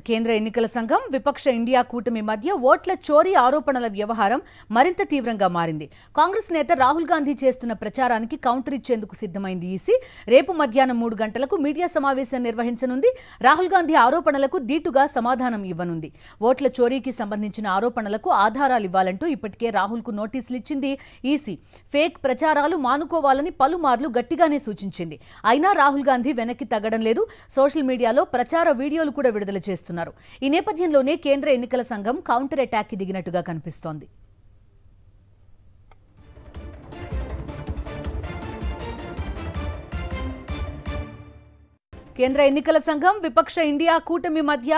కేంద్ర ఎన్నికల సంఘం విపక్ష ఇండియా కూటమి మధ్య ఓట్ల చోరీ ఆరోపణల వ్యవహారం మరింత తీవ్రంగా మారింది. కాంగ్రెస్ నేత రాహుల్ గాంధీ చేస్తున్న ప్రచారానికి కౌంటర్ ఇచ్చేందుకు సిద్ధమైంది ఈసీ. రేపు మధ్యాహ్నం 3 గంటలకు మీడియా సమావేశం నిర్వహించనుంది. రాహుల్ గాంధీ ఆరోపణలకు దీటుగా సమాధానం ఇవ్వనుంది. ఓట్ల చోరీకి సంబంధించిన ఆరోపణలకు ఆధారాలు ఇవ్వాలంటూ ఇప్పటికే రాహుల్కు నోటీసులు ఇచ్చింది ఈసీ. ఫేక్ ప్రచారాలు మానుకోవాలని పలుమార్లు గట్టిగానే సూచించింది. అయినా రాహుల్ గాంధీ వెనక్కి తగ్గడం లేదు. సోషల్ మీడియాలో ప్రచార వీడియోలు కూడా విడుదల చేస్తున్నారు. ఈ నేపథ్యంలోనే కేంద్ర ఎన్నికల సంఘం కౌంటర్ అటాక్ కి దిగినట్టుగా కనిపిస్తోంది. కేంద్ర ఎన్నికల సంఘం విపక్ష ఇండియా కూటమి మధ్య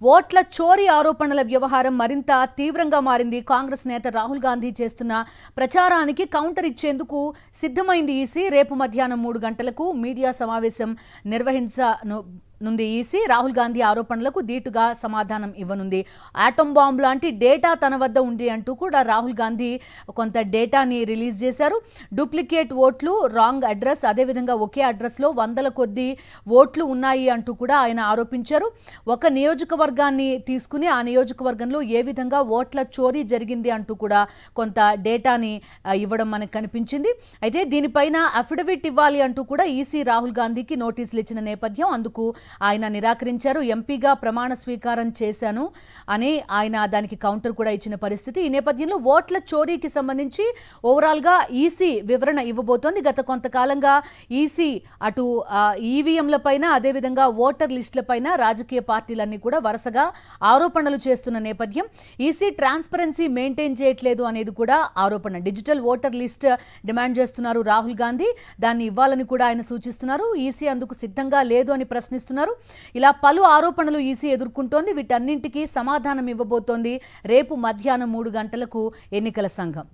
ఓట్ల చోరీ ఆరోపణల వ్యవహారం మరింత తీవ్రంగా మారింది. కాంగ్రెస్ నేత రాహుల్ గాంధీ చేస్తున్న ప్రచారానికి కౌంటర్ ఇచ్చేందుకు సిద్ధమైంది ఈసీ. రేపు మధ్యాహ్నం 3 గంటలకు మీడియా సమావేశం నిర్వహించనుంది ఈసీ. రాహుల్ గాంధీ ఆరోపణలకు దీటుగా సమాధానం ఇవ్వనుంది. ఆటం బాంబ్ లాంటి డేటా తన వద్ద ఉంది అంటూ కూడా రాహుల్ గాంధీ కొంత డేటాని రిలీజ్ చేశారు. డూప్లికేట్ ఓట్లు, రాంగ్ అడ్రస్, అదేవిధంగా ఒకే అడ్రస్లో వందల కొద్ది ఓట్లు ఉన్నాయి అంటూ కూడా ఆయన ఆరోపించారు. ఒక నియోజకవర్గాన్ని తీసుకుని ఆ నియోజకవర్గంలో ఏ విధంగా ఓట్ల చోరీ జరిగింది అంటూ కూడా కొంత డేటాని ఇవ్వడం మనకు కనిపించింది. అయితే దీనిపైన అఫిడవిట్ ఇవ్వాలి అంటూ కూడా ఈసీ రాహుల్ గాంధీకి నోటీసులు ఇచ్చిన నేపథ్యం. అందుకు ఆయన నిరాకరించారు. ఎంపీగా ప్రమాణ స్వీకారం చేశాను అని ఆయన దానికి కౌంటర్ కూడా ఇచ్చిన పరిస్థితి. ఈ నేపథ్యంలో ఓట్ల చోరీకి సంబంధించి ఓవరాల్గా ఈసీ వివరణ ఇవ్వబోతోంది. గత కొంతకాలంగా ఈసీ అటు ఈవీఎంల పైన అదేవిధంగా ఓటర్ లిస్టుల పైన రాజకీయ పార్టీలన్నీ కూడా వరుసగా ఆరోపణలు చేస్తున్న నేపథ్యం. ఈసీ ట్రాన్స్పరెన్సీ మెయింటైన్ చేయట్లేదు అనేది కూడా ఆరోపణ. డిజిటల్ ఓటర్ లిస్ట్ డిమాండ్ చేస్తున్నారు రాహుల్ గాంధీ. దాన్ని ఇవ్వాలని కూడా ఆయన సూచిస్తున్నారు. ఈసీ అందుకు సిద్ధంగా లేదు అని ప్రశ్నిస్తున్నారు. ఇలా పలు ఆరోపణలు ఈసీ ఎదుర్కొంటోంది. వీటన్నింటికీ సమాధానం ఇవ్వబోతోంది రేపు మధ్యాహ్నం 3 గంటలకు ఎన్నికల సంఘం.